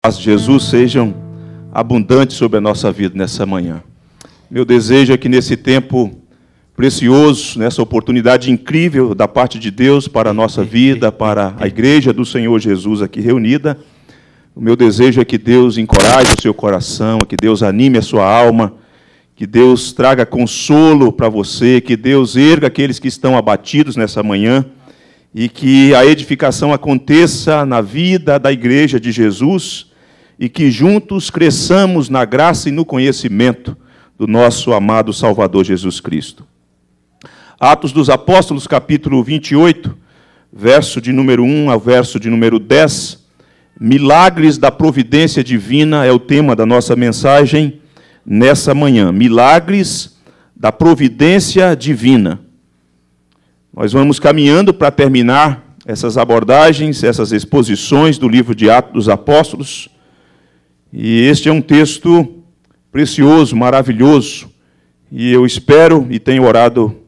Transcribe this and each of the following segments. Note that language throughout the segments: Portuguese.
As de Jesus sejam abundantes sobre a nossa vida nessa manhã. Meu desejo é que nesse tempo precioso, nessa oportunidade incrível da parte de Deus para a nossa vida, para a igreja do Senhor Jesus aqui reunida, o meu desejo é que Deus encoraje o seu coração, que Deus anime a sua alma, que Deus traga consolo para você, que Deus erga aqueles que estão abatidos nessa manhã e que a edificação aconteça na vida da igreja de Jesus e que juntos cresçamos na graça e no conhecimento do nosso amado Salvador Jesus Cristo. Atos dos Apóstolos, capítulo 28, verso de número 1 ao verso de número 10, milagres da providência divina é o tema da nossa mensagem nessa manhã. Milagres da providência divina. Nós vamos caminhando para terminar essas abordagens, essas exposições do livro de Atos dos Apóstolos. E este é um texto precioso, maravilhoso. E eu espero e tenho orado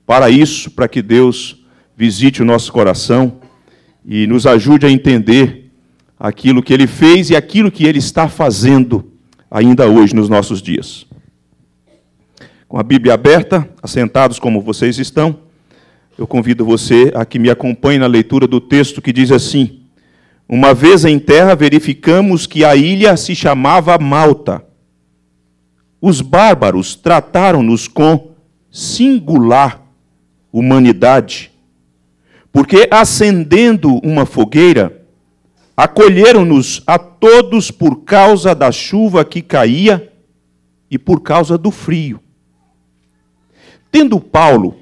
para isso, para que Deus visite o nosso coração e nos ajude a entender aquilo que Ele fez e aquilo que Ele está fazendo ainda hoje nos nossos dias. Com a Bíblia aberta, assentados como vocês estão, eu convido você a que me acompanhe na leitura do texto que diz assim: uma vez em terra, verificamos que a ilha se chamava Malta. Os bárbaros trataram-nos com singular humanidade, porque, acendendo uma fogueira, acolheram-nos a todos por causa da chuva que caía e por causa do frio. Tendo Paulo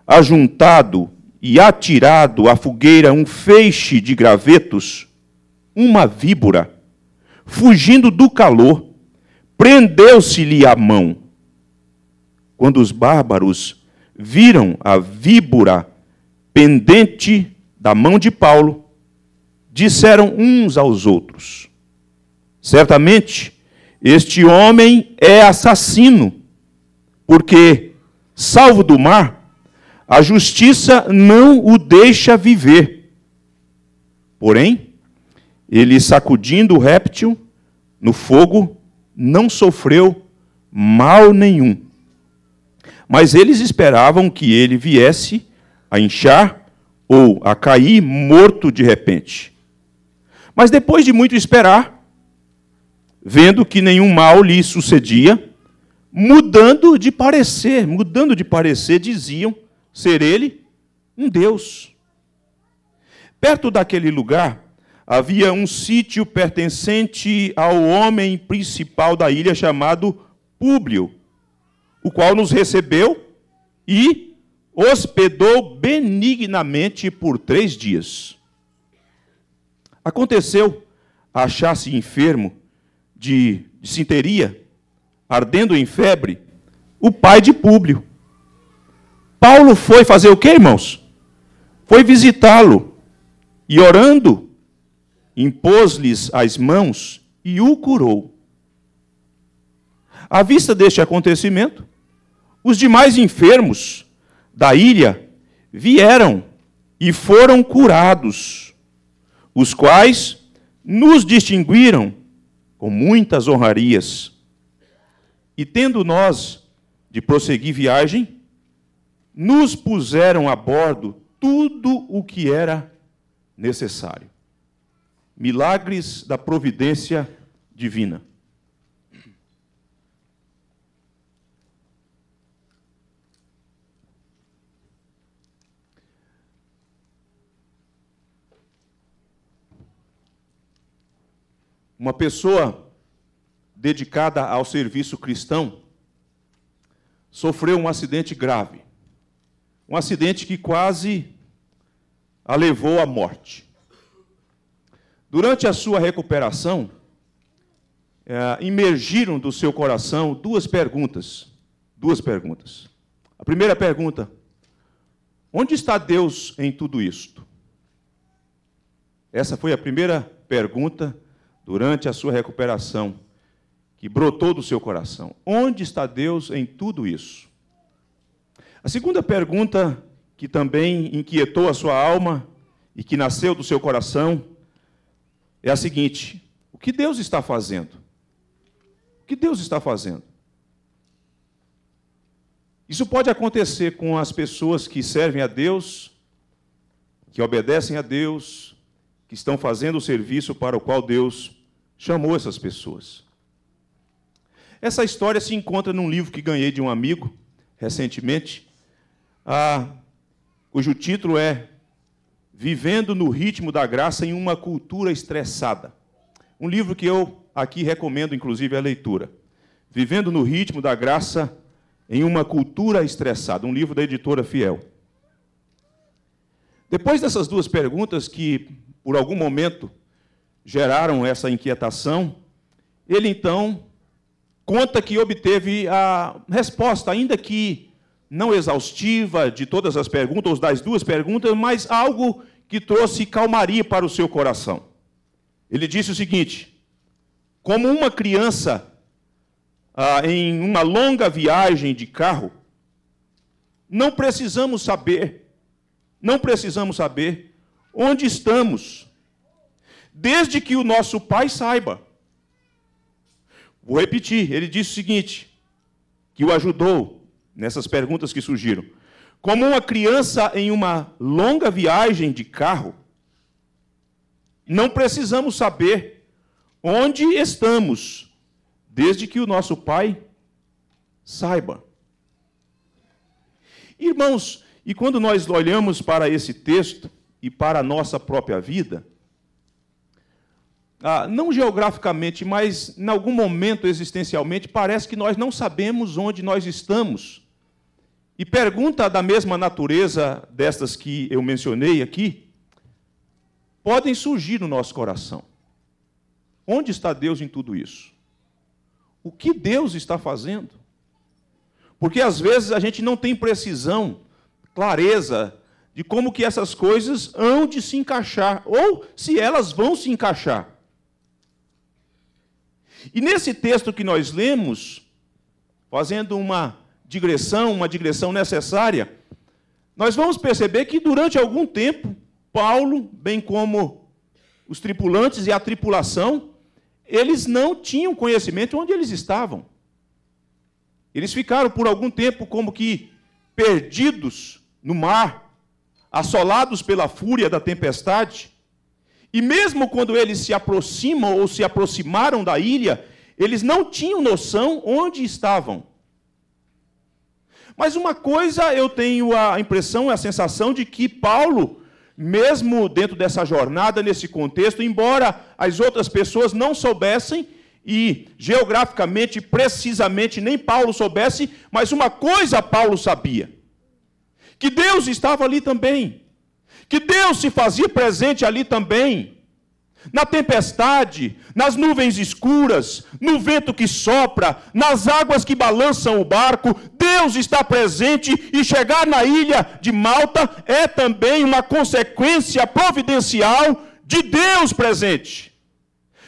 ajuntado e atirado à fogueira um feixe de gravetos, uma víbora, fugindo do calor, prendeu-se-lhe a mão. Quando os bárbaros viram a víbora pendente da mão de Paulo, disseram uns aos outros: certamente este homem é assassino, porque, salvo do mar, a justiça não o deixa viver. Porém, ele, sacudindo o réptil no fogo, não sofreu mal nenhum. Mas eles esperavam que ele viesse a inchar ou a cair morto de repente. Mas depois de muito esperar, vendo que nenhum mal lhe sucedia, mudando de parecer, diziam ser ele um Deus. Perto daquele lugar havia um sítio pertencente ao homem principal da ilha chamado Públio, o qual nos recebeu e hospedou benignamente por 3 dias. Aconteceu achar-se enfermo de disenteria, ardendo em febre, o pai de Públio. Paulo foi fazer o quê, irmãos? Foi visitá-lo e, orando, impôs-lhes as mãos e o curou. À vista deste acontecimento, os demais enfermos da ilha vieram e foram curados, os quais nos distinguiram com muitas honrarias. E tendo nós de prosseguir viagem, nos puseram a bordo tudo o que era necessário. Milagres da providência divina. Uma pessoa dedicada ao serviço cristão sofreu um acidente grave. Um acidente que quase a levou à morte. Durante a sua recuperação, emergiram do seu coração duas perguntas. A primeira pergunta: onde está Deus em tudo isto? Essa foi a primeira pergunta durante a sua recuperação, que brotou do seu coração. Onde está Deus em tudo isso? A segunda pergunta, que também inquietou a sua alma e que nasceu do seu coração, é a seguinte: o que Deus está fazendo? O que Deus está fazendo? Isso pode acontecer com as pessoas que servem a Deus, que obedecem a Deus, que estão fazendo o serviço para o qual Deus chamou essas pessoas. Essa história se encontra num livro que ganhei de um amigo recentemente, cujo título é Vivendo no Ritmo da Graça em uma Cultura Estressada. Um livro que eu aqui recomendo, inclusive, a leitura. Vivendo no Ritmo da Graça em uma Cultura Estressada. Um livro da editora Fiel. Depois dessas duas perguntas que, por algum momento, geraram essa inquietação, ele, então, conta que obteve a resposta, ainda que não exaustiva, de todas as perguntas, ou das duas perguntas, mas algo que trouxe calmaria para o seu coração. Ele disse o seguinte: como uma criança em uma longa viagem de carro, não precisamos saber onde estamos, desde que o nosso pai saiba. Vou repetir, ele disse o seguinte, que o ajudou nessas perguntas que surgiram. Como uma criança em uma longa viagem de carro, não precisamos saber onde estamos, desde que o nosso pai saiba. Irmãos, e quando nós olhamos para esse texto e para a nossa própria vida, não geograficamente, mas em algum momento existencialmente, parece que nós não sabemos onde nós estamos. E pergunta da mesma natureza destas que eu mencionei aqui, podem surgir no nosso coração. Onde está Deus em tudo isso? O que Deus está fazendo? Porque às vezes a gente não tem precisão, clareza, de como que essas coisas hão de se encaixar, ou se elas vão se encaixar. E nesse texto que nós lemos, fazendo uma digressão necessária, nós vamos perceber que durante algum tempo, Paulo, bem como os tripulantes e a tripulação, eles não tinham conhecimento de onde eles estavam. Eles ficaram por algum tempo como que perdidos no mar, assolados pela fúria da tempestade. E mesmo quando eles se aproximam ou se aproximaram da ilha, eles não tinham noção onde estavam. Mas uma coisa eu tenho a impressão, a sensação de que Paulo, mesmo dentro dessa jornada, nesse contexto, embora as outras pessoas não soubessem, e geograficamente, precisamente, nem Paulo soubesse, mas uma coisa Paulo sabia: que Deus estava ali também, que Deus se fazia presente ali também, na tempestade, nas nuvens escuras, no vento que sopra, nas águas que balançam o barco. Deus está presente, e chegar na ilha de Malta é também uma consequência providencial de Deus presente,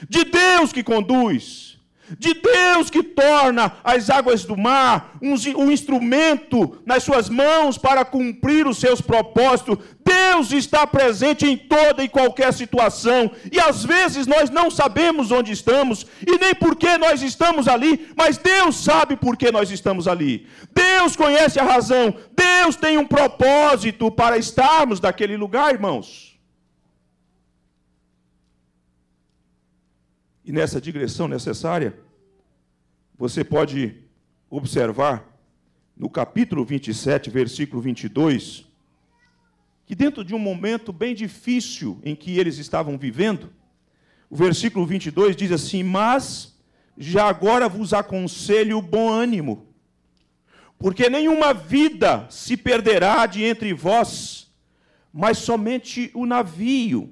de Deus que conduz, de Deus que torna as águas do mar um instrumento nas suas mãos para cumprir os seus propósitos. Deus está presente em toda e qualquer situação, e às vezes nós não sabemos onde estamos, e nem por que nós estamos ali, mas Deus sabe por que nós estamos ali. Deus conhece a razão, Deus tem um propósito para estarmos naquele lugar, irmãos. E nessa digressão necessária, você pode observar no capítulo 27, versículo 22, que dentro de um momento bem difícil em que eles estavam vivendo, o versículo 22 diz assim: mas já agora vos aconselho bom ânimo, porque nenhuma vida se perderá de entre vós, mas somente o navio.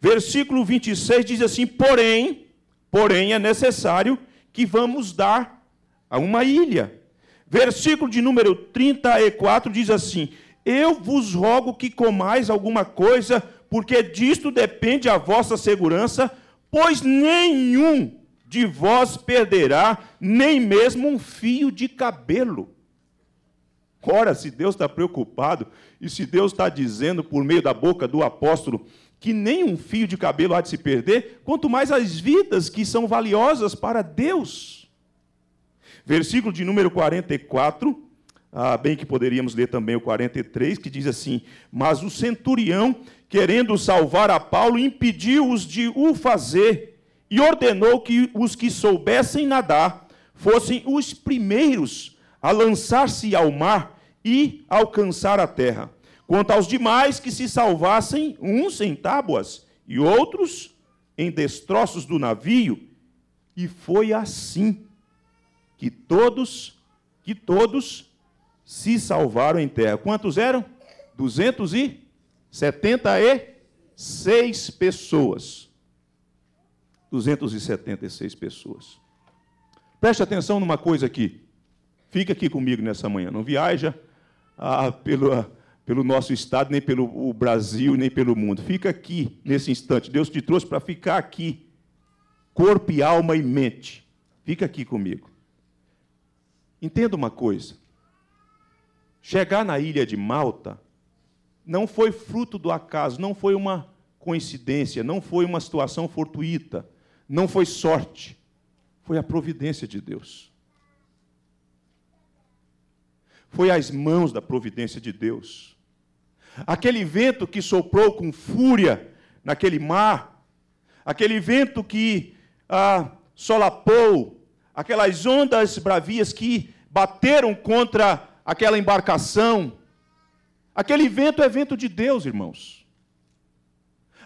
Versículo 26 diz assim: porém é necessário que vamos dar a uma ilha. Versículo de número 34 diz assim: eu vos rogo que comais alguma coisa, porque disto depende a vossa segurança, pois nenhum de vós perderá, nem mesmo um fio de cabelo. Ora, se Deus está preocupado, e se Deus está dizendo por meio da boca do apóstolo que nem um fio de cabelo há de se perder, quanto mais as vidas que são valiosas para Deus. Versículo de número 44, bem que poderíamos ler também o 43, que diz assim: mas o centurião, querendo salvar a Paulo, impediu-os de o fazer e ordenou que os que soubessem nadar fossem os primeiros a lançar-se ao mar e alcançar a terra. Quanto aos demais, que se salvassem, uns em tábuas e outros em destroços do navio. E foi assim que todos se salvaram em terra. Quantos eram? 276 pessoas. 276 pessoas. Preste atenção numa coisa aqui. Fica aqui comigo nessa manhã. Não viaja pelo nosso estado, nem pelo Brasil, nem pelo mundo. Fica aqui nesse instante. Deus te trouxe para ficar aqui. Corpo e alma e mente. Fica aqui comigo. Entenda uma coisa. Chegar na ilha de Malta não foi fruto do acaso, não foi uma coincidência, não foi uma situação fortuita, não foi sorte. Foi a providência de Deus. Foi às mãos da providência de Deus. Aquele vento que soprou com fúria naquele mar, aquele vento que solapou, aquelas ondas bravias que bateram contra aquela embarcação, aquele vento é vento de Deus, irmãos.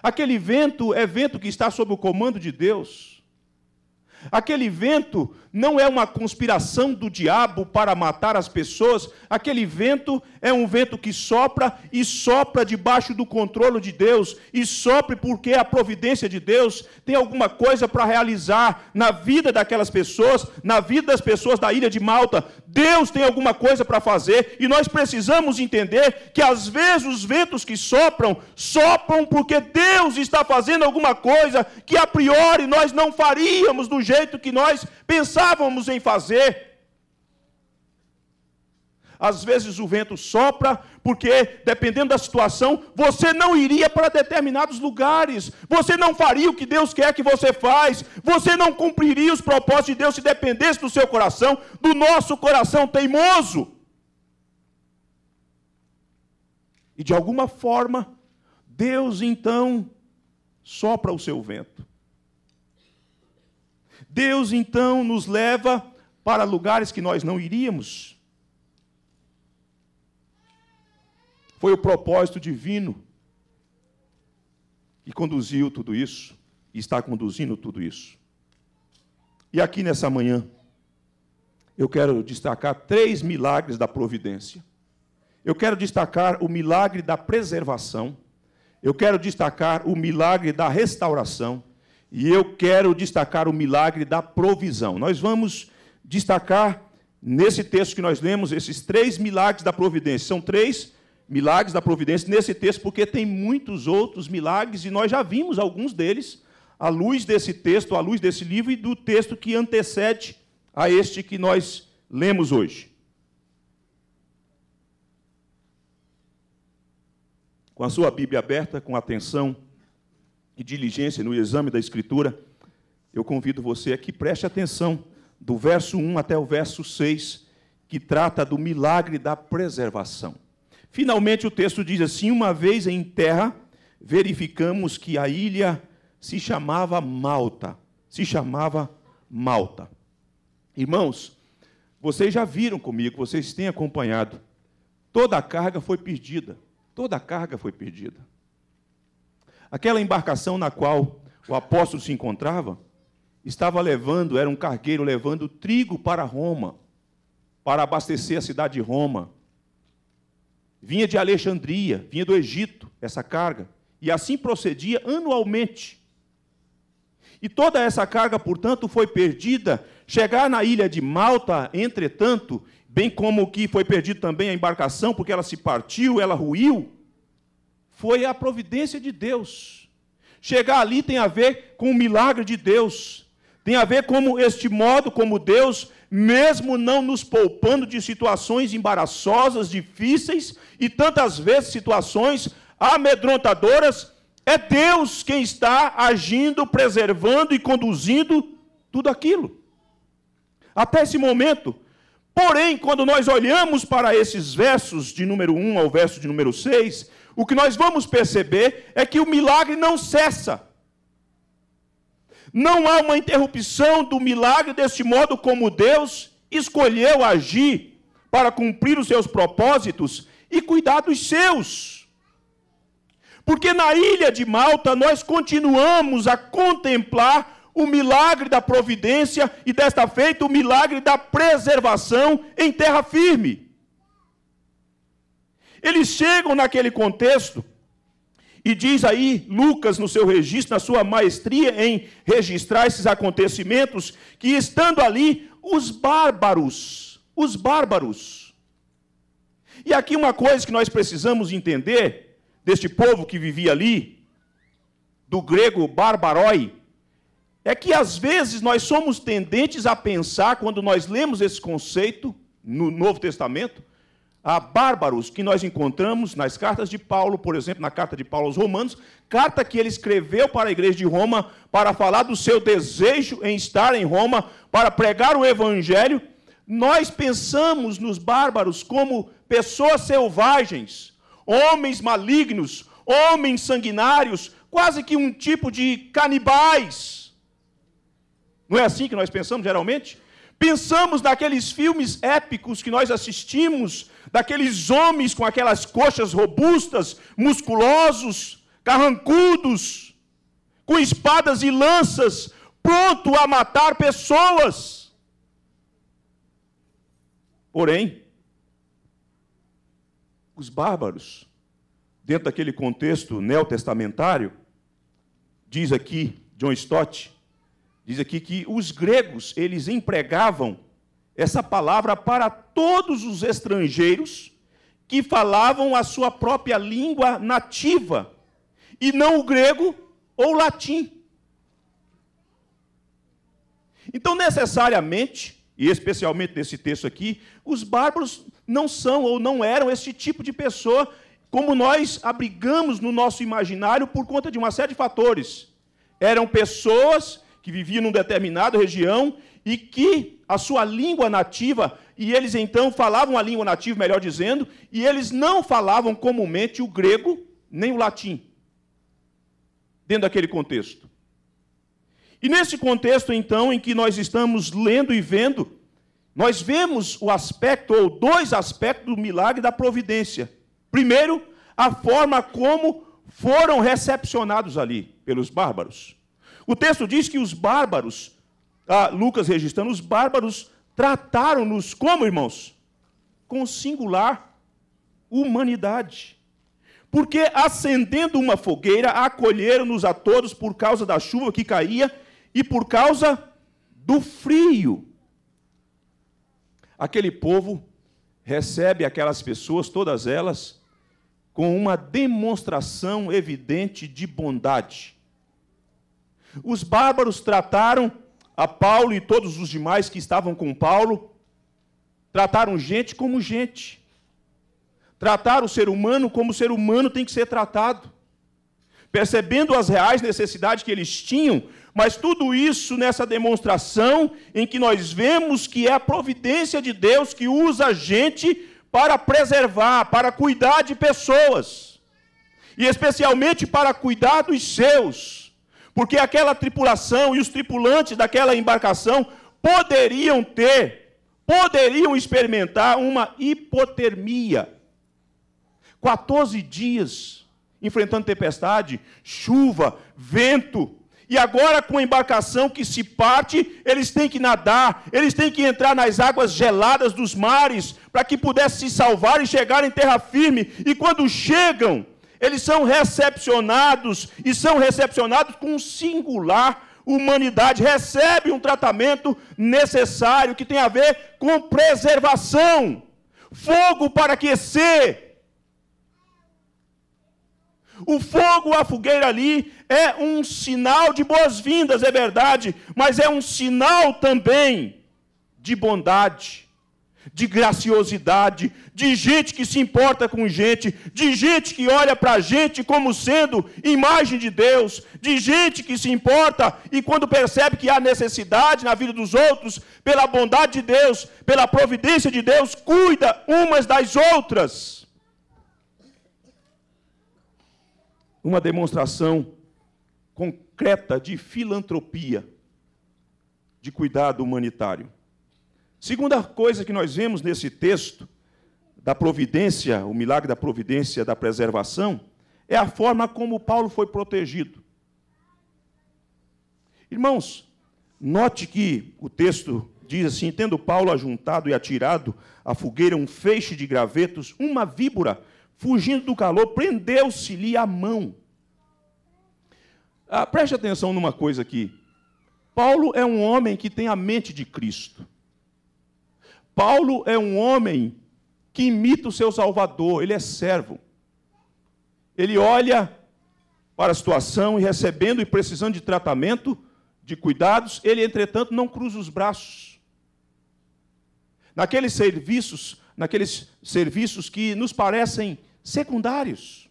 Aquele vento é vento que está sob o comando de Deus. Aquele vento não é uma conspiração do diabo para matar as pessoas. Aquele vento é um vento que sopra e sopra debaixo do controle de Deus. E sopra porque a providência de Deus tem alguma coisa para realizar na vida daquelas pessoas, na vida das pessoas da ilha de Malta. Deus tem alguma coisa para fazer e nós precisamos entender que às vezes os ventos que sopram porque Deus está fazendo alguma coisa que a priori nós não faríamos do jeito que nós pensávamos em fazer. Às vezes o vento sopra porque, dependendo da situação, você não iria para determinados lugares. Você não faria o que Deus quer que você faz. Você não cumpriria os propósitos de Deus se dependesse do seu coração, do nosso coração teimoso. E de alguma forma, Deus então sopra o seu vento. Deus então nos leva para lugares que nós não iríamos. Foi o propósito divino que conduziu tudo isso e está conduzindo tudo isso. E aqui nessa manhã, eu quero destacar 3 milagres da providência. Eu quero destacar o milagre da preservação. Eu quero destacar o milagre da restauração. E eu quero destacar o milagre da provisão. Nós vamos destacar, nesse texto que nós lemos, esses 3 milagres da providência. São 3 milagres da providência nesse texto, porque tem muitos outros milagres, e nós já vimos alguns deles, à luz desse texto, à luz desse livro, e do texto que antecede a este que nós lemos hoje. Com a sua Bíblia aberta, com atenção e diligência no exame da Escritura, eu convido você a que preste atenção do verso 1 até o verso 6, que trata do milagre da preservação. Finalmente o texto diz assim: uma vez em terra, verificamos que a ilha se chamava Malta. Se chamava Malta. Irmãos, vocês já viram comigo, vocês têm acompanhado, toda a carga foi perdida. Toda a carga foi perdida. Aquela embarcação na qual o apóstolo se encontrava, era um cargueiro levando trigo para Roma, para abastecer a cidade de Roma. Vinha de Alexandria, vinha do Egito, essa carga, e assim procedia anualmente. E toda essa carga, portanto, foi perdida. Chegar na ilha de Malta, entretanto, bem como que foi perdido também a embarcação, porque ela se partiu, ela ruiu, foi a providência de Deus. Chegar ali tem a ver com o milagre de Deus. Tem a ver como este modo, como Deus, mesmo não nos poupando de situações embaraçosas, difíceis, e tantas vezes situações amedrontadoras, É Deus quem está agindo, preservando e conduzindo tudo aquilo. Até esse momento. Porém, quando nós olhamos para esses versos de número 1 ao verso de número 6, o que nós vamos perceber é que o milagre não cessa. Não há uma interrupção do milagre deste modo como Deus escolheu agir para cumprir os seus propósitos e cuidar dos seus. Porque na ilha de Malta nós continuamos a contemplar o milagre da providência e desta feita o milagre da preservação em terra firme. Eles chegam naquele contexto e diz aí Lucas no seu registro, na sua maestria em registrar esses acontecimentos, que estando ali os bárbaros. E aqui uma coisa que nós precisamos entender deste povo que vivia ali, do grego barbaroi, é que às vezes nós somos tendentes a pensar, quando nós lemos esse conceito no Novo Testamento, a bárbaros que nós encontramos nas cartas de Paulo, por exemplo, na carta de Paulo aos Romanos, carta que ele escreveu para a igreja de Roma, para falar do seu desejo em estar em Roma, para pregar o evangelho. Nós pensamos nos bárbaros como pessoas selvagens, homens malignos, homens sanguinários, quase que um tipo de canibais. Não é assim que nós pensamos geralmente? Pensamos naqueles filmes épicos que nós assistimos, daqueles homens com aquelas coxas robustas, musculosos, carrancudos, com espadas e lanças, pronto a matar pessoas. Porém, os bárbaros, dentro daquele contexto neotestamentário, diz aqui John Stott, diz aqui que os gregos, eles empregavam essa palavra para todos os estrangeiros que falavam a sua própria língua nativa, e não o grego ou o latim. Então, necessariamente, e especialmente nesse texto aqui, os bárbaros não são ou não eram esse tipo de pessoa como nós abrigamos no nosso imaginário por conta de uma série de fatores. Eram pessoas que viviam numa determinada região e que a sua língua nativa, e eles então falavam a língua nativa, melhor dizendo, e eles não falavam comumente o grego nem o latim, dentro daquele contexto. E nesse contexto, então, em que nós estamos lendo e vendo, nós vemos o aspecto, ou dois aspectos do milagre da providência. Primeiro, a forma como foram recepcionados ali pelos bárbaros. O texto diz que os bárbaros, Lucas registrando, os bárbaros trataram-nos como, irmãos? Com singular humanidade. Porque, acendendo uma fogueira, acolheram-nos a todos por causa da chuva que caía e por causa do frio. Aquele povo recebe aquelas pessoas, todas elas, com uma demonstração evidente de bondade. Os bárbaros trataram a Paulo e todos os demais que estavam com Paulo, trataram gente como gente. Trataram o ser humano como o ser humano tem que ser tratado. Percebendo as reais necessidades que eles tinham, mas tudo isso nessa demonstração em que nós vemos que é a providência de Deus que usa a gente para preservar, para cuidar de pessoas. E especialmente para cuidar dos seus. Porque aquela tripulação e os tripulantes daquela embarcação poderiam experimentar uma hipotermia. 14 dias enfrentando tempestade, chuva, vento. E agora com a embarcação que se parte, eles têm que nadar, eles têm que entrar nas águas geladas dos mares, para que pudessem se salvar e chegar em terra firme. E quando chegam, eles são recepcionados, e são recepcionados com singular humanidade. Recebem um tratamento necessário, que tem a ver com preservação. Fogo para aquecer. O fogo, a fogueira ali, é um sinal de boas-vindas, é verdade, mas é um sinal também de bondade. de graciosidade, de gente que se importa com gente, de gente que olha para a gente como sendo imagem de Deus, de gente que se importa e quando percebe que há necessidade na vida dos outros, pela bondade de Deus, pela providência de Deus, cuida umas das outras. Uma demonstração concreta de filantropia, de cuidado humanitário. Segunda coisa que nós vemos nesse texto, da providência, o milagre da providência, da preservação, é a forma como Paulo foi protegido. Irmãos, note que o texto diz assim: tendo Paulo ajuntado e atirado à fogueira um feixe de gravetos, uma víbora, fugindo do calor, prendeu-se-lhe a mão. Preste atenção numa coisa aqui. Paulo é um homem que tem a mente de Cristo. Paulo é um homem que imita o seu Salvador, ele é servo. Ele olha para a situação e recebendo e precisando de tratamento, de cuidados, ele, entretanto, não cruza os braços. Naqueles serviços que nos parecem secundários,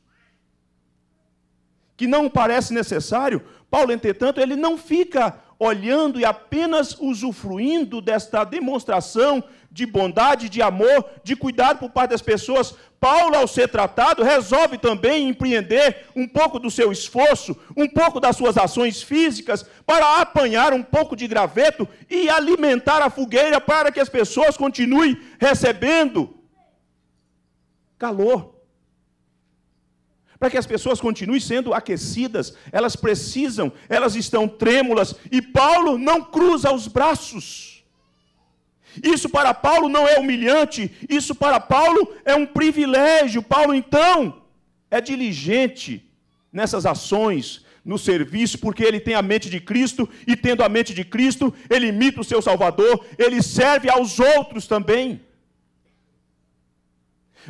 que não parece necessário, Paulo, entretanto, ele não fica olhando e apenas usufruindo desta demonstração de bondade, de amor, de cuidado por parte das pessoas. Paulo, ao ser tratado, resolve também empreender um pouco do seu esforço, um pouco das suas ações físicas, para apanhar um pouco de graveto e alimentar a fogueira para que as pessoas continuem recebendo calor. Para que as pessoas continuem sendo aquecidas, elas precisam, elas estão trêmulas, e Paulo não cruza os braços. Isso para Paulo não é humilhante, isso para Paulo é um privilégio. Paulo, então, é diligente nessas ações, no serviço, porque ele tem a mente de Cristo, e tendo a mente de Cristo, ele imita o seu Salvador, ele serve aos outros também.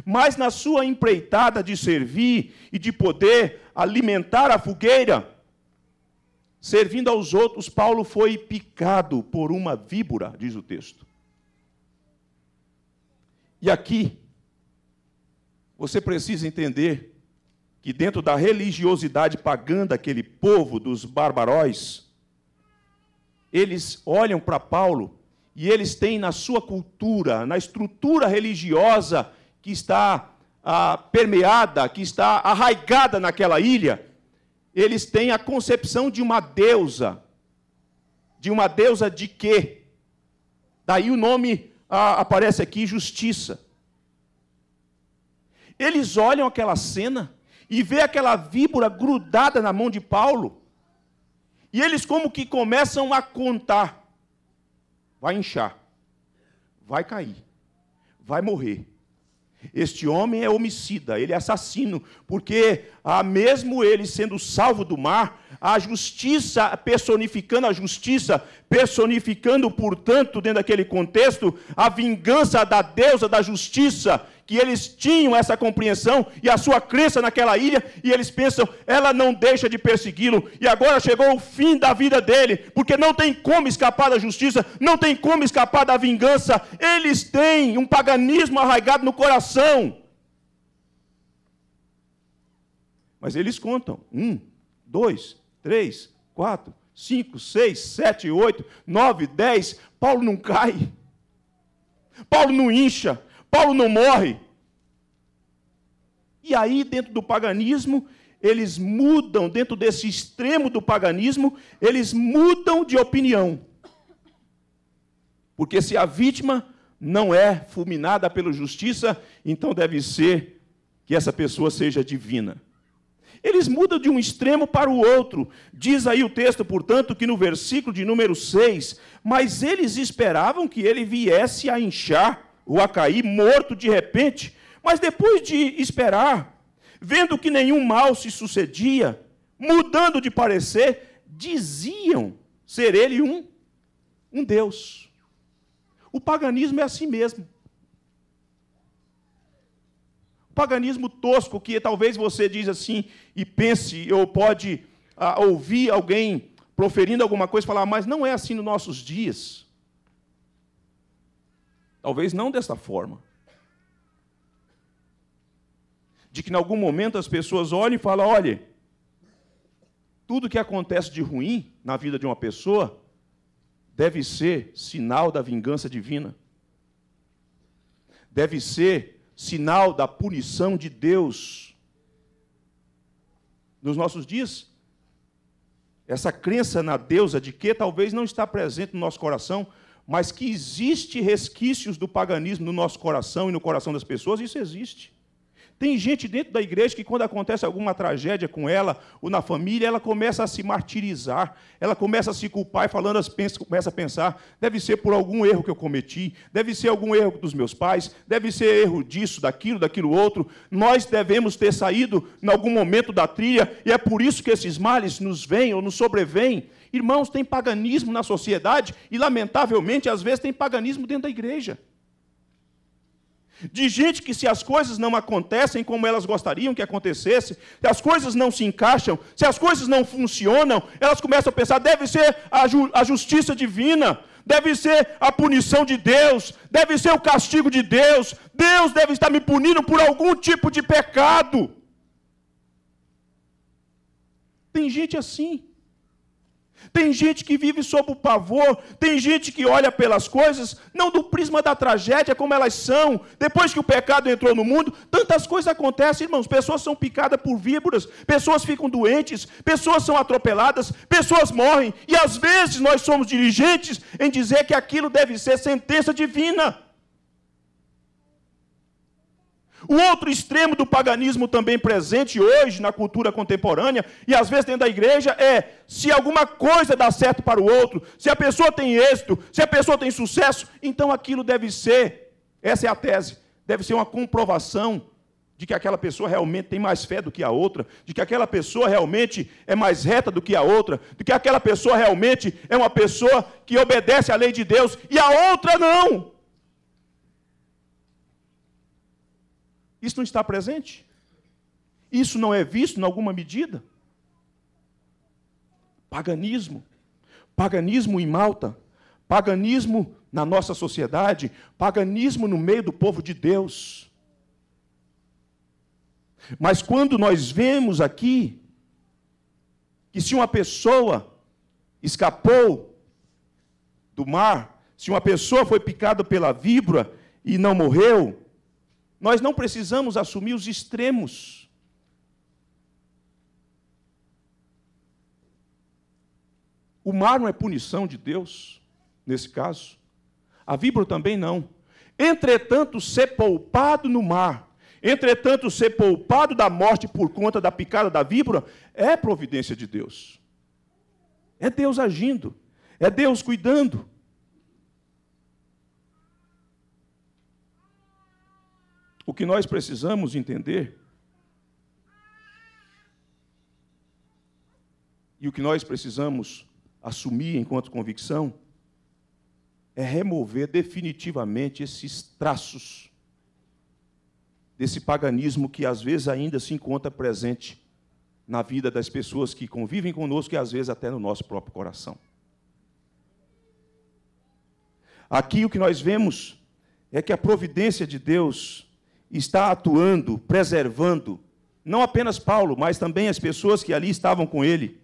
Mas na sua empreitada de servir e de poder alimentar a fogueira, servindo aos outros, Paulo foi picado por uma víbora, diz o texto. E aqui, você precisa entender que dentro da religiosidade pagã daquele povo, dos barbaróis, eles olham para Paulo e eles têm na sua cultura, na estrutura religiosa que está permeada, que está arraigada naquela ilha, eles têm a concepção de uma deusa. De uma deusa de quê? Daí o nome aparece aqui, justiça. Eles olham aquela cena e vê aquela víbora grudada na mão de Paulo, e eles como que começam a contar. Vai inchar, vai cair, vai morrer. Este homem é homicida, ele é assassino, porque mesmo ele sendo salvo do mar, a justiça, personificando a justiça, personificando, portanto, dentro daquele contexto, a vingança da deusa da justiça, que eles tinham essa compreensão e a sua crença naquela ilha, e eles pensam, ela não deixa de persegui-lo, e agora chegou o fim da vida dele, porque não tem como escapar da justiça, não tem como escapar da vingança. Eles têm um paganismo arraigado no coração. Mas eles contam, 1, 2, 3, 4, 5, 6, 7, 8, 9, 10, Paulo não cai, Paulo não incha, Paulo não morre. E aí, dentro do paganismo, eles mudam, dentro desse extremo do paganismo, eles mudam de opinião. Porque se a vítima não é fulminada pela justiça, então deve ser que essa pessoa seja divina. Eles mudam de um extremo para o outro. Diz aí o texto, portanto, que no versículo de número 6, mas eles esperavam que ele viesse a inchar ou a cair morto de repente, mas depois de esperar, vendo que nenhum mal se sucedia, mudando de parecer, diziam ser ele um Deus. O paganismo é assim mesmo. O paganismo tosco, que talvez você diz assim e pense, ou pode ouvir alguém proferindo alguma coisa e falar, mas não é assim nos nossos dias. Talvez não dessa forma. De que em algum momento as pessoas olhem e falam, olha, tudo que acontece de ruim na vida de uma pessoa deve ser sinal da vingança divina. Deve ser sinal da punição de Deus. Nos nossos dias, essa crença na deusa de que talvez não está presente no nosso coração, mas que existe resquícios do paganismo no nosso coração e no coração das pessoas, isso existe. Tem gente dentro da igreja que quando acontece alguma tragédia com ela ou na família, ela começa a se martirizar, ela começa a se culpar e começa a pensar, deve ser por algum erro que eu cometi, deve ser algum erro dos meus pais, deve ser erro disso, daquilo outro. Nós devemos ter saído em algum momento da trilha e é por isso que esses males nos vêm ou nos sobrevêm. Irmãos, tem paganismo na sociedade e, lamentavelmente, às vezes tem paganismo dentro da igreja. De gente que se as coisas não acontecem como elas gostariam que acontecesse, se as coisas não se encaixam, se as coisas não funcionam, elas começam a pensar, deve ser a justiça divina, deve ser a punição de Deus, deve ser o castigo de Deus, Deus deve estar me punindo por algum tipo de pecado. Tem gente assim. Tem gente que vive sob o pavor, tem gente que olha pelas coisas, não do prisma da tragédia como elas são. Depois que o pecado entrou no mundo, tantas coisas acontecem, irmãos. Pessoas são picadas por víboras, pessoas ficam doentes, pessoas são atropeladas, pessoas morrem. E às vezes nós somos diligentes em dizer que aquilo deve ser sentença divina. O outro extremo do paganismo também presente hoje na cultura contemporânea, e às vezes dentro da igreja, é se alguma coisa dá certo para o outro, se a pessoa tem êxito, se a pessoa tem sucesso, então aquilo deve ser, essa é a tese, deve ser uma comprovação de que aquela pessoa realmente tem mais fé do que a outra, de que aquela pessoa realmente é mais reta do que a outra, de que aquela pessoa realmente é uma pessoa que obedece à lei de Deus, e a outra não. Isso não está presente? Isso não é visto em alguma medida? Paganismo. Paganismo em Malta. Paganismo na nossa sociedade. Paganismo no meio do povo de Deus. Mas quando nós vemos aqui que se uma pessoa escapou do mar, se uma pessoa foi picada pela víbora e não morreu, nós não precisamos assumir os extremos. O mar não é punição de Deus, nesse caso. A víbora também não. Entretanto, ser poupado no mar, entretanto, ser poupado da morte por conta da picada da víbora, é providência de Deus. É Deus agindo, é Deus cuidando. O que nós precisamos entender, e o que nós precisamos assumir enquanto convicção, é remover definitivamente esses traços desse paganismo que às vezes ainda se encontra presente na vida das pessoas que convivem conosco e às vezes até no nosso próprio coração. Aqui o que nós vemos é que a providência de Deus está atuando, preservando, não apenas Paulo, mas também as pessoas que ali estavam com ele.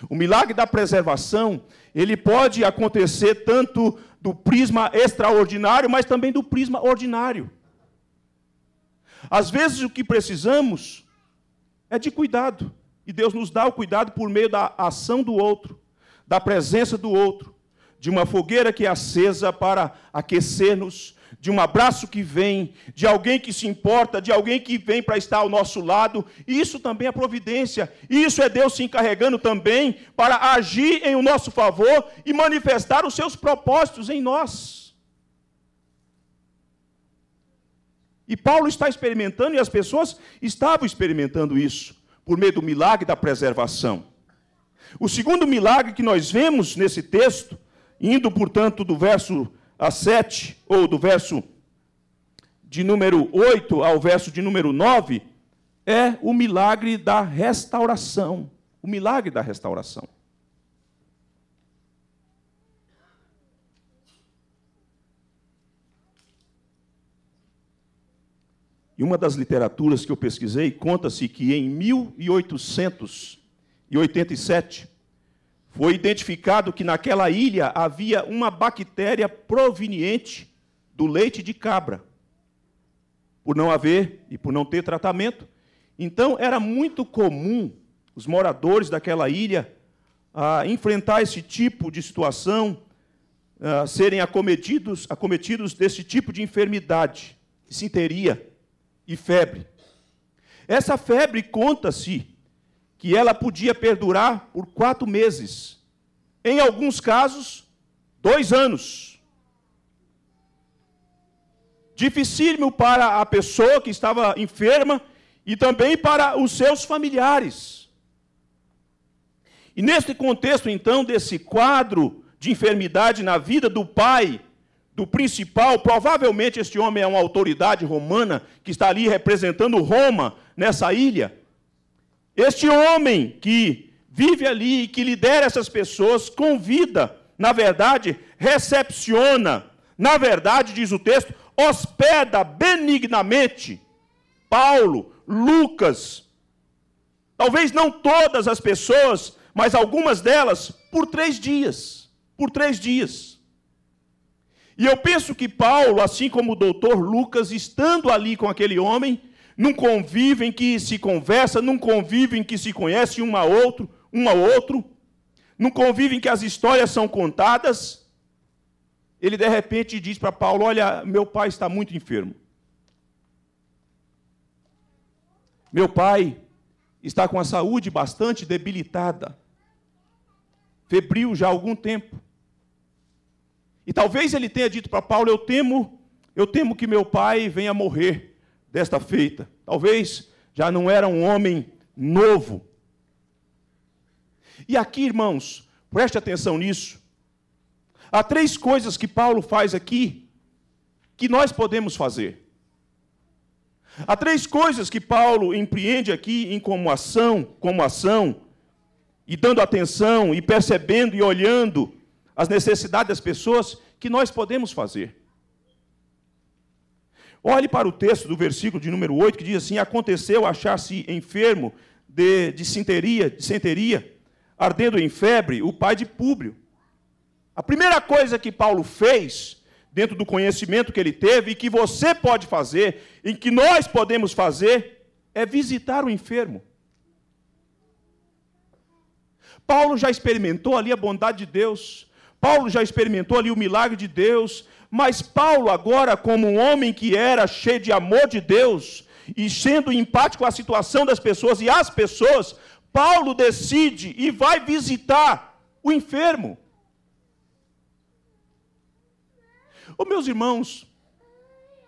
O milagre da preservação, ele pode acontecer tanto do prisma extraordinário, mas também do prisma ordinário. Às vezes o que precisamos é de cuidado, e Deus nos dá o cuidado por meio da ação do outro, da presença do outro, de uma fogueira que é acesa para aquecer-nos, de um abraço que vem, de alguém que se importa, de alguém que vem para estar ao nosso lado. Isso também é providência. Isso é Deus se encarregando também para agir em o nosso favor e manifestar os seus propósitos em nós. E Paulo está experimentando, e as pessoas estavam experimentando isso, por meio do milagre da preservação. O segundo milagre que nós vemos nesse texto, indo, portanto, do verso 7, ou do verso de número 8 ao verso de número 9, é o milagre da restauração. O milagre da restauração. E uma das literaturas que eu pesquisei, conta-se que em 1887 foi identificado que naquela ilha havia uma bactéria proveniente do leite de cabra. Por não haver e por não ter tratamento. Então, era muito comum os moradores daquela ilha enfrentar esse tipo de situação, serem acometidos desse tipo de enfermidade, disenteria e febre. Essa febre, conta-se que ela podia perdurar por 4 meses. Em alguns casos, 2 anos. Dificílimo para a pessoa que estava enferma e também para os seus familiares. E nesse contexto, então, desse quadro de enfermidade na vida do pai, do principal, provavelmente este homem é uma autoridade romana que está ali representando Roma nessa ilha. Este homem que vive ali e que lidera essas pessoas, convida, na verdade, recepciona, na verdade, diz o texto, hospeda benignamente Paulo, Lucas, talvez não todas as pessoas, mas algumas delas, por 3 dias. Por 3 dias. E eu penso que Paulo, assim como o doutor Lucas, estando ali com aquele homem, num convívio em que se conversa, num convívio em que se conhece um ao outro, num convívio em que as histórias são contadas, ele de repente diz para Paulo: olha, meu pai está muito enfermo. Meu pai está com a saúde bastante debilitada, febril já há algum tempo. E talvez ele tenha dito para Paulo: eu temo que meu pai venha morrer desta feita. Talvez já não era um homem novo. E aqui, irmãos, preste atenção nisso. Há 3 coisas que Paulo faz aqui, que nós podemos fazer. Há 3 coisas que Paulo empreende aqui em como ação, e dando atenção, e percebendo e olhando as necessidades das pessoas, que nós podemos fazer. Olhe para o texto do versículo de número 8, que diz assim: aconteceu achar-se enfermo de disenteria, ardendo em febre, o pai de Públio. A primeira coisa que Paulo fez, dentro do conhecimento que ele teve, e que você pode fazer, e que nós podemos fazer, é visitar o enfermo. Paulo já experimentou ali a bondade de Deus. Paulo já experimentou ali o milagre de Deus. Mas Paulo agora, como um homem que era cheio de amor de Deus, e sendo empático com a situação das pessoas e as pessoas, Paulo decide e vai visitar o enfermo. Ô, meus irmãos,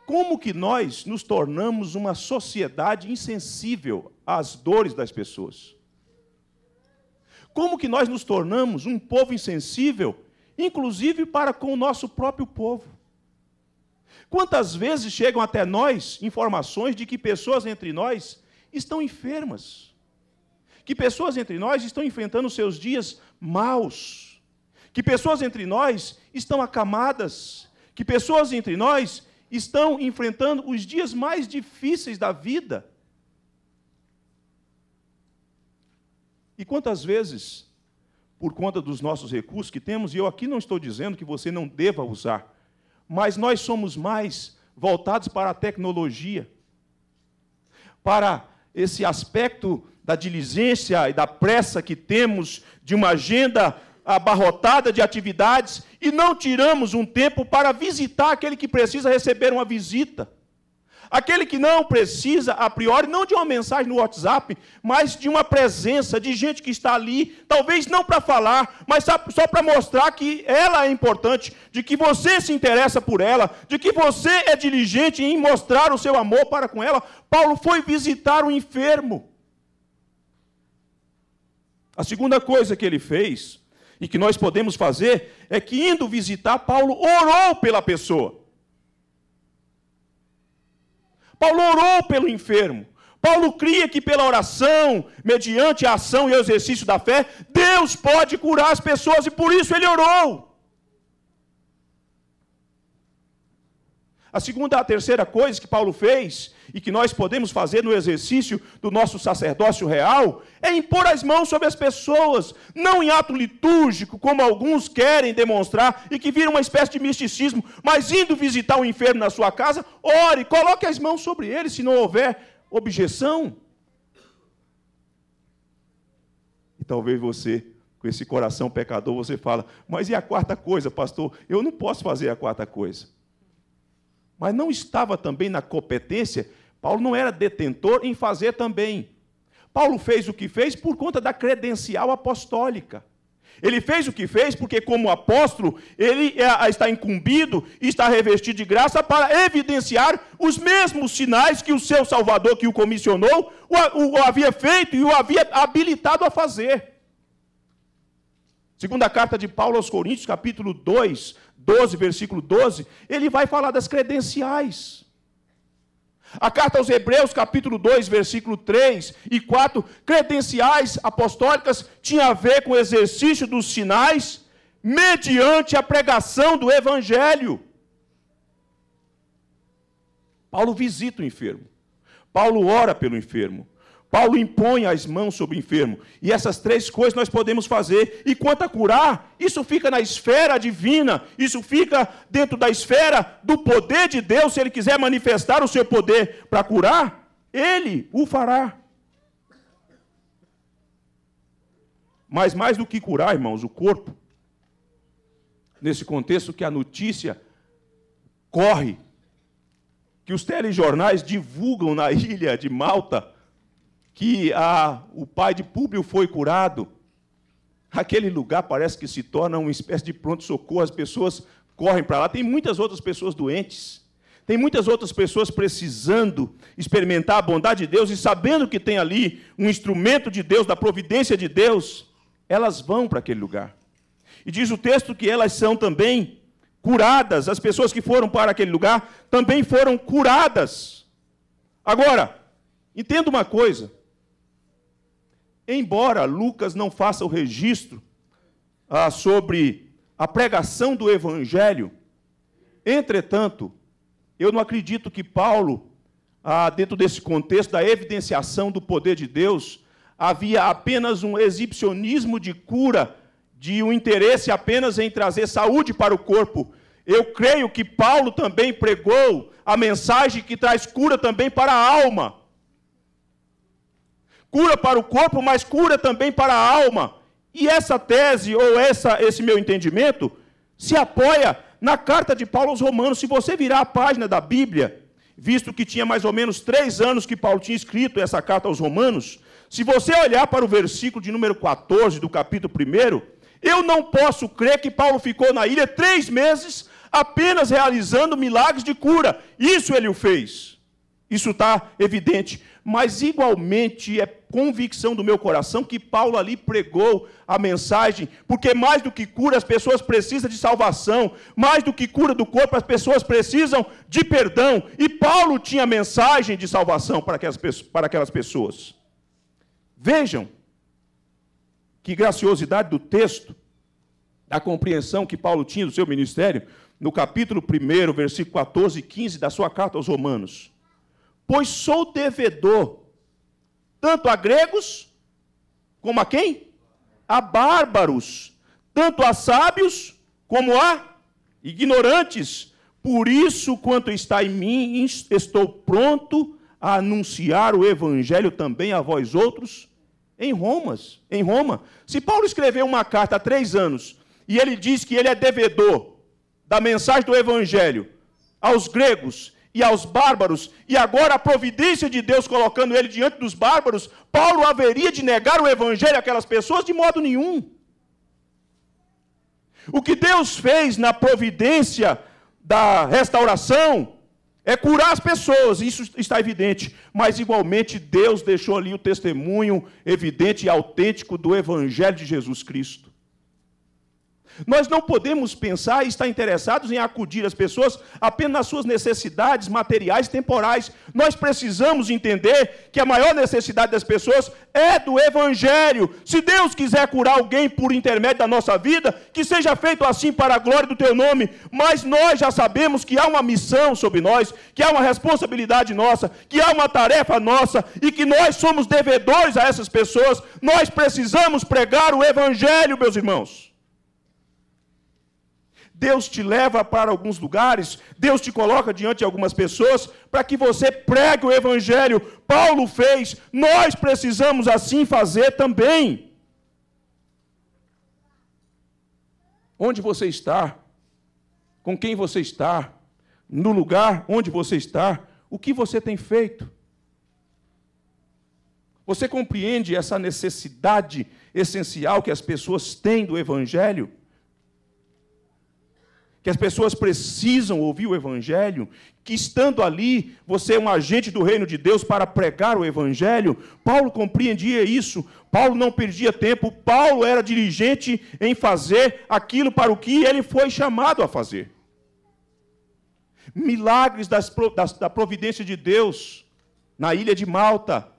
como que nós nos tornamos uma sociedade insensível às dores das pessoas? Como que nós nos tornamos um povo insensível, inclusive para com o nosso próprio povo? Quantas vezes chegam até nós informações de que pessoas entre nós estão enfermas, que pessoas entre nós estão enfrentando seus dias maus, que pessoas entre nós estão acamadas, que pessoas entre nós estão enfrentando os dias mais difíceis da vida. E quantas vezes, por conta dos nossos recursos que temos, e eu aqui não estou dizendo que você não deva usar, mas nós somos mais voltados para a tecnologia, para esse aspecto da diligência e da pressa que temos de uma agenda abarrotada de atividades, e não tiramos um tempo para visitar aquele que precisa receber uma visita. Aquele que não precisa, a priori, não de uma mensagem no WhatsApp, mas de uma presença de gente que está ali, talvez não para falar, mas só para mostrar que ela é importante, de que você se interessa por ela, de que você é diligente em mostrar o seu amor para com ela. Paulo foi visitar o enfermo. A segunda coisa que ele fez, e que nós podemos fazer, é que indo visitar, Paulo orou pela pessoa. Paulo orou pelo enfermo. Paulo cria que pela oração, mediante a ação e o exercício da fé, Deus pode curar as pessoas, e por isso ele orou. A terceira coisa que Paulo fez, e que nós podemos fazer no exercício do nosso sacerdócio real, é impor as mãos sobre as pessoas, não em ato litúrgico, como alguns querem demonstrar, e que vira uma espécie de misticismo, mas indo visitar um enfermo na sua casa, ore, coloque as mãos sobre ele, se não houver objeção. E talvez você, com esse coração pecador, você fala, mas e a quarta coisa, pastor? Eu não posso fazer a quarta coisa. Mas não estava também na competência, Paulo não era detentor em fazer também. Paulo fez o que fez por conta da credencial apostólica. Ele fez o que fez porque, como apóstolo, ele está incumbido e está revestido de graça para evidenciar os mesmos sinais que o seu Salvador, que o comissionou, o havia feito e o havia habilitado a fazer. Segunda carta de Paulo aos Coríntios, capítulo 2, 12, versículo 12, ele vai falar das credenciais. A carta aos Hebreus, capítulo 2, versículo 3 e 4, credenciais apostólicas tinha a ver com o exercício dos sinais mediante a pregação do Evangelho. Paulo visita o enfermo. Paulo ora pelo enfermo. Paulo impõe as mãos sobre o enfermo. E essas três coisas nós podemos fazer. E quanto a curar, isso fica na esfera divina. Isso fica dentro da esfera do poder de Deus. Se Ele quiser manifestar o seu poder para curar, Ele o fará. Mas mais do que curar, irmãos, o corpo, nesse contexto que a notícia corre, que os telejornais divulgam na ilha de Malta, que o pai de Públio foi curado, aquele lugar parece que se torna uma espécie de pronto-socorro, as pessoas correm para lá, tem muitas outras pessoas doentes, tem muitas outras pessoas precisando experimentar a bondade de Deus e sabendo que tem ali um instrumento de Deus, da providência de Deus, elas vão para aquele lugar. E diz o texto que elas são também curadas, as pessoas que foram para aquele lugar também foram curadas. Agora, entenda uma coisa, embora Lucas não faça o registro sobre a pregação do Evangelho, entretanto, eu não acredito que Paulo, dentro desse contexto da evidenciação do poder de Deus, havia apenas um exibicionismo de cura, de um interesse apenas em trazer saúde para o corpo. Eu creio que Paulo também pregou a mensagem que traz cura também para a alma. Cura para o corpo, mas cura também para a alma. E essa tese, ou esse meu entendimento, se apoia na carta de Paulo aos Romanos. Se você virar a página da Bíblia, visto que tinha mais ou menos 3 anos que Paulo tinha escrito essa carta aos Romanos, se você olhar para o versículo de número 14 do capítulo 1, eu não posso crer que Paulo ficou na ilha 3 meses apenas realizando milagres de cura. Isso ele o fez. Isso está evidente. Mas igualmente é convicção do meu coração que Paulo ali pregou a mensagem, porque mais do que cura, as pessoas precisam de salvação, mais do que cura do corpo, as pessoas precisam de perdão. E Paulo tinha mensagem de salvação para aquelas pessoas. Vejam que graciosidade do texto, da compreensão que Paulo tinha do seu ministério, no capítulo 1, versículo 14 e 15 da sua carta aos Romanos. Pois sou devedor, tanto a gregos, como a quem? A bárbaros, tanto a sábios, como a ignorantes. Por isso, quanto está em mim, estou pronto a anunciar o evangelho também a vós outros em Roma. Se Paulo escreveu uma carta há 3 anos, e ele diz que ele é devedor da mensagem do evangelho aos gregos e aos bárbaros, e agora a providência de Deus colocando ele diante dos bárbaros, Paulo haveria de negar o evangelho àquelas pessoas? De modo nenhum. O que Deus fez na providência da restauração é curar as pessoas, isso está evidente, mas igualmente Deus deixou ali o testemunho evidente e autêntico do evangelho de Jesus Cristo. Nós não podemos pensar e estar interessados em acudir as pessoas apenas nas suas necessidades materiais temporais. Nós precisamos entender que a maior necessidade das pessoas é do Evangelho. Se Deus quiser curar alguém por intermédio da nossa vida, que seja feito assim para a glória do teu nome. Mas nós já sabemos que há uma missão sobre nós, que há uma responsabilidade nossa, que há uma tarefa nossa e que nós somos devedores a essas pessoas. Nós precisamos pregar o Evangelho, meus irmãos. Deus te leva para alguns lugares, Deus te coloca diante de algumas pessoas para que você pregue o Evangelho. Paulo fez, nós precisamos assim fazer também. Onde você está? Com quem você está? No lugar onde você está? O que você tem feito? Você compreende essa necessidade essencial que as pessoas têm do Evangelho? Que as pessoas precisam ouvir o Evangelho, que estando ali, você é um agente do reino de Deus para pregar o Evangelho. Paulo compreendia isso, Paulo não perdia tempo, Paulo era diligente em fazer aquilo para o que ele foi chamado a fazer. Milagres da providência de Deus na ilha de Malta.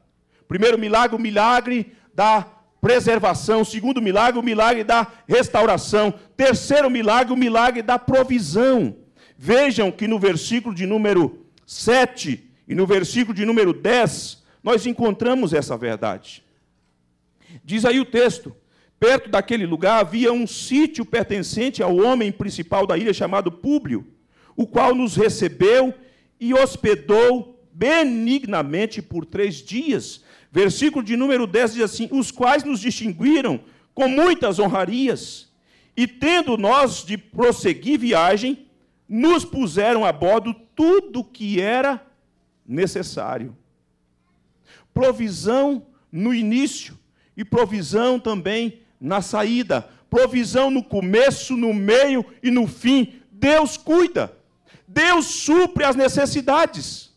Primeiro milagre, o milagre da preservação. Segundo milagre, o milagre da restauração. Terceiro milagre, o milagre da provisão. Vejam que no versículo de número 7 e no versículo de número 10, nós encontramos essa verdade. Diz aí o texto: perto daquele lugar havia um sítio pertencente ao homem principal da ilha, chamado Públio, o qual nos recebeu e hospedou benignamente por 3 dias. Versículo de número 10 diz assim: os quais nos distinguiram com muitas honrarias, e tendo nós de prosseguir viagem, nos puseram a bordo tudo o que era necessário. Provisão no início e provisão também na saída. Provisão no começo, no meio e no fim. Deus cuida. Deus supre as necessidades.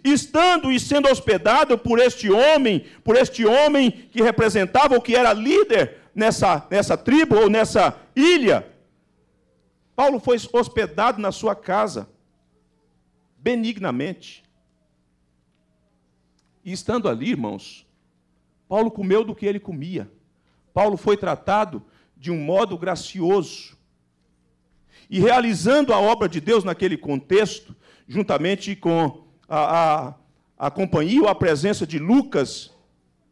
Estando e sendo hospedado por este homem que representava ou que era líder nessa tribo ou nessa ilha, Paulo foi hospedado na sua casa, benignamente. E estando ali, irmãos, Paulo comeu do que ele comia. Paulo foi tratado de um modo gracioso. E realizando a obra de Deus naquele contexto, juntamente com a companhia ou a presença de Lucas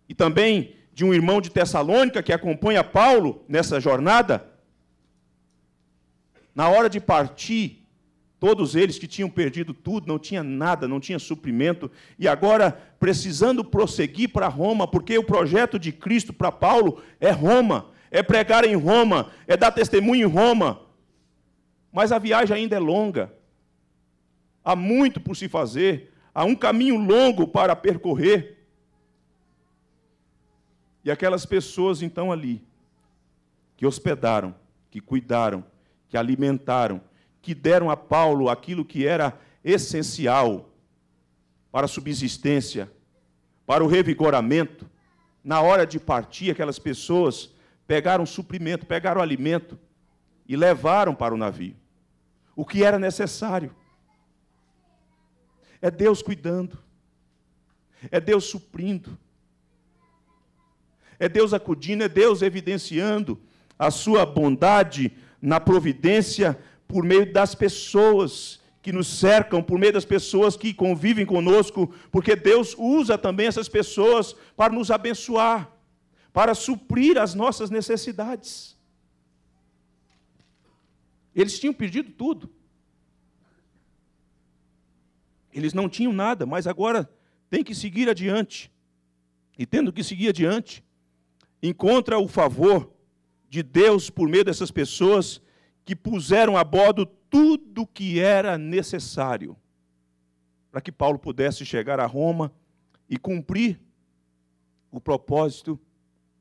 e também de um irmão de Tessalônica que acompanha Paulo nessa jornada, na hora de partir, todos eles que tinham perdido tudo, não tinha nada, não tinha suprimento, e agora precisando prosseguir para Roma, porque o projeto de Cristo para Paulo é Roma, é pregar em Roma, é dar testemunho em Roma. Mas a viagem ainda é longa. Há muito por se fazer, há um caminho longo para percorrer. E aquelas pessoas, então, ali, que hospedaram, que cuidaram, que alimentaram, que deram a Paulo aquilo que era essencial para a subsistência, para o revigoramento, na hora de partir, aquelas pessoas pegaram suprimento, pegaram alimento e levaram para o navio o que era necessário. É Deus cuidando, é Deus suprindo, é Deus acudindo, é Deus evidenciando a sua bondade na providência por meio das pessoas que nos cercam, por meio das pessoas que convivem conosco, porque Deus usa também essas pessoas para nos abençoar, para suprir as nossas necessidades. Eles tinham perdido tudo. Eles não tinham nada, mas agora tem que seguir adiante. E tendo que seguir adiante, encontra o favor de Deus por meio dessas pessoas que puseram a bordo tudo que era necessário para que Paulo pudesse chegar a Roma e cumprir o propósito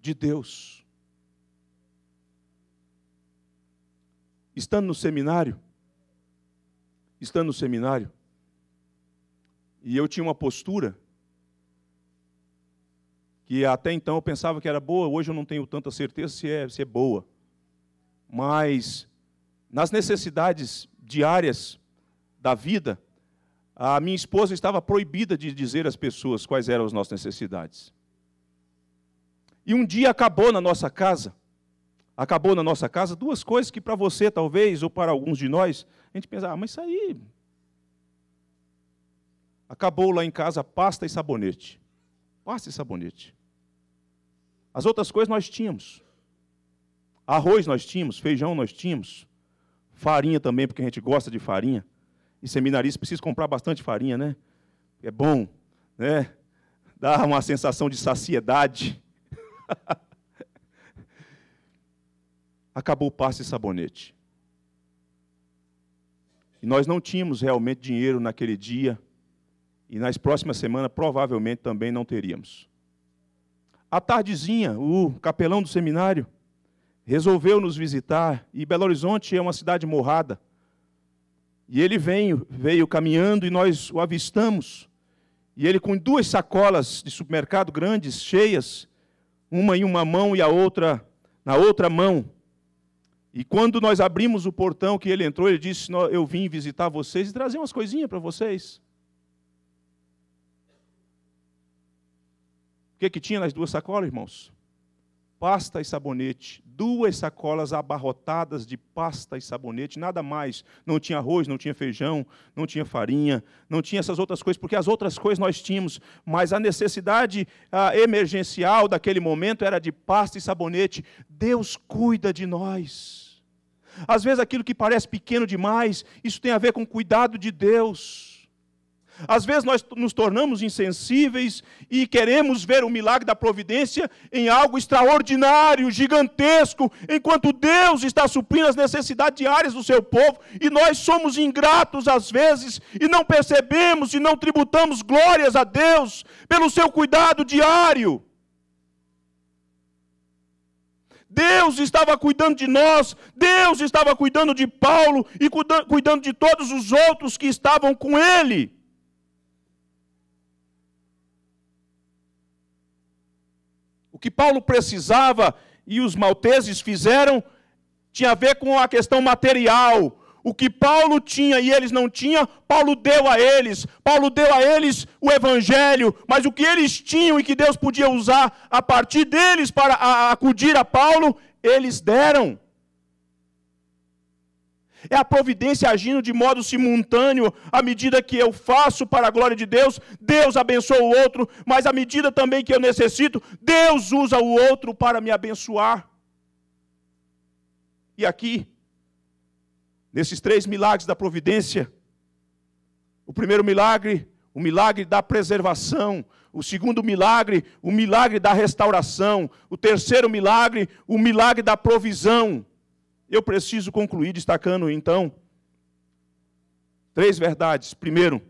de Deus. Estando no seminário, e eu tinha uma postura que até então eu pensava que era boa, hoje eu não tenho tanta certeza se é boa. mas nas necessidades diárias da vida, a minha esposa estava proibida de dizer às pessoas quais eram as nossas necessidades. E um dia acabou na nossa casa duas coisas que para você talvez, ou para alguns de nós, a gente pensa, mas isso aí... Acabou lá em casa pasta e sabonete. Pasta e sabonete. As outras coisas nós tínhamos. Arroz nós tínhamos, feijão nós tínhamos. Farinha também, porque a gente gosta de farinha. E seminarista precisa comprar bastante farinha, né? É bom, né? Dá uma sensação de saciedade. Acabou pasta e sabonete. E nós não tínhamos realmente dinheiro naquele dia. E nas próximas semanas, provavelmente, também não teríamos. À tardezinha, o capelão do seminário resolveu nos visitar. E Belo Horizonte é uma cidade morrada. E ele veio caminhando e nós o avistamos. E ele com 2 sacolas de supermercado grandes, cheias, uma em uma mão e a outra na outra mão. E quando nós abrimos o portão que ele entrou, ele disse, eu vim visitar vocês e trazer umas coisinhas para vocês. O que tinha nas 2 sacolas, irmãos? Pasta e sabonete. 2 sacolas abarrotadas de pasta e sabonete, nada mais. Não tinha arroz, não tinha feijão, não tinha farinha, não tinha essas outras coisas, porque as outras coisas nós tínhamos, mas a necessidade emergencial daquele momento era de pasta e sabonete. Deus cuida de nós. Às vezes aquilo que parece pequeno demais, isso tem a ver com o cuidado de Deus. Às vezes nós nos tornamos insensíveis e queremos ver o milagre da providência em algo extraordinário, gigantesco, enquanto Deus está suprindo as necessidades diárias do seu povo, e nós somos ingratos às vezes, e não percebemos e não tributamos glórias a Deus pelo seu cuidado diário. Deus estava cuidando de nós, Deus estava cuidando de Paulo e cuidando de todos os outros que estavam com ele. O que Paulo precisava e os malteses fizeram tinha a ver com a questão material. O que Paulo tinha e eles não tinham, Paulo deu a eles. Paulo deu a eles o evangelho, mas o que eles tinham e que Deus podia usar a partir deles para acudir a Paulo, eles deram. É a providência agindo de modo simultâneo. À medida que eu faço para a glória de Deus, Deus abençoa o outro. Mas à medida também que eu necessito, Deus usa o outro para me abençoar. E aqui, nesses 3 milagres da providência, o primeiro milagre, o milagre da preservação. O segundo milagre, o milagre da restauração. O terceiro milagre, o milagre da provisão. Eu preciso concluir destacando, então, 3 verdades. Primeiro,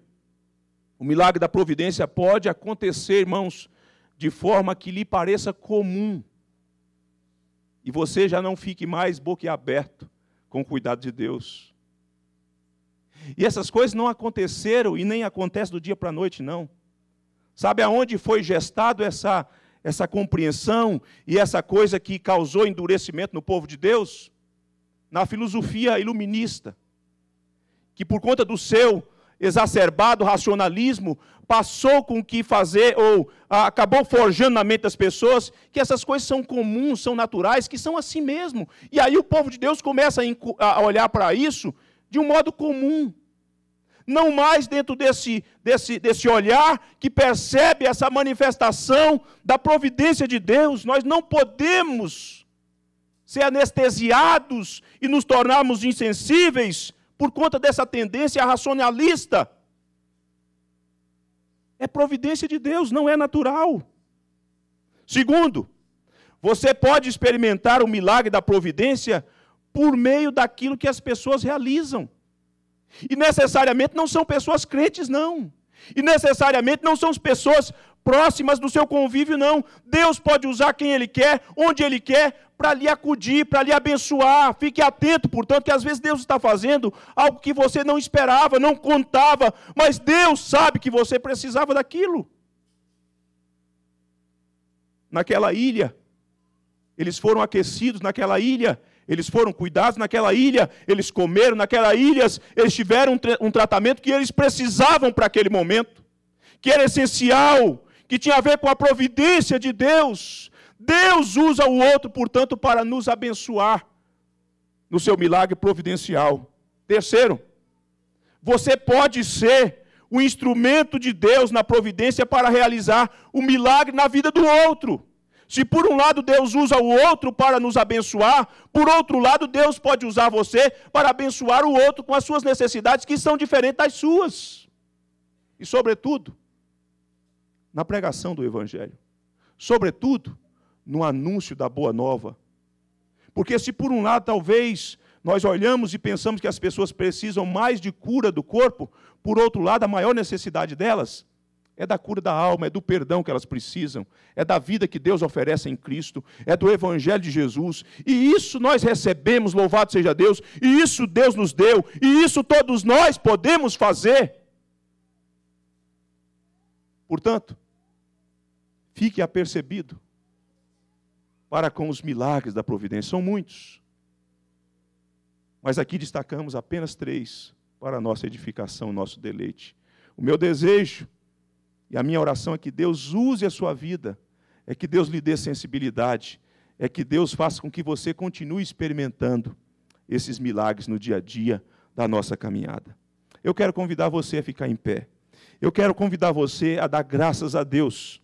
o milagre da providência pode acontecer, irmãos, de forma que lhe pareça comum. E você já não fique mais boquiaberto com o cuidado de Deus. E essas coisas não aconteceram e nem acontecem do dia para a noite, não. Sabe aonde foi gestado essa compreensão e essa coisa que causou endurecimento no povo de Deus? Na filosofia iluminista, que por conta do seu exacerbado racionalismo, passou com que fazer, ou acabou forjando na mente das pessoas, que essas coisas são comuns, são naturais, que são assim mesmo. E aí o povo de Deus começa a olhar para isso de um modo comum. Não mais dentro desse olhar que percebe essa manifestação da providência de Deus. Nós não podemos ser anestesiados e nos tornarmos insensíveis por conta dessa tendência racionalista. É providência de Deus, não é natural. Segundo, você pode experimentar o milagre da providência por meio daquilo que as pessoas realizam. E necessariamente não são pessoas crentes, não. E necessariamente não são as pessoas próximas do seu convívio, não. Deus pode usar quem Ele quer, onde Ele quer, para lhe acudir, para lhe abençoar. Fique atento, portanto, que às vezes Deus está fazendo algo que você não esperava, não contava, mas Deus sabe que você precisava daquilo. Naquela ilha, eles foram aquecidos, naquela ilha, Eles foram cuidados naquela ilha, eles comeram naquela ilha, eles tiveram um tratamento que eles precisavam para aquele momento, que era essencial, que tinha a ver com a providência de Deus. Deus usa o outro, portanto, para nos abençoar no seu milagre providencial. Terceiro, você pode ser o instrumento de Deus na providência para realizar o milagre na vida do outro. Se por um lado Deus usa o outro para nos abençoar, por outro lado Deus pode usar você para abençoar o outro com as suas necessidades que são diferentes das suas. E sobretudo, na pregação do Evangelho. Sobretudo, no anúncio da Boa Nova. Porque se por um lado talvez nós olhamos e pensamos que as pessoas precisam mais de cura do corpo, por outro lado a maior necessidade delas é da cura da alma, é do perdão que elas precisam, é da vida que Deus oferece em Cristo, é do Evangelho de Jesus. E isso nós recebemos, louvado seja Deus, e isso Deus nos deu, e isso todos nós podemos fazer. Portanto, fique apercebido para com os milagres da providência. São muitos. Mas aqui destacamos apenas 3 para a nossa edificação, nosso deleite. O meu desejo e a minha oração é que Deus use a sua vida, é que Deus lhe dê sensibilidade, é que Deus faça com que você continue experimentando esses milagres no dia a dia da nossa caminhada. Eu quero convidar você a ficar em pé. Eu quero convidar você a dar graças a Deus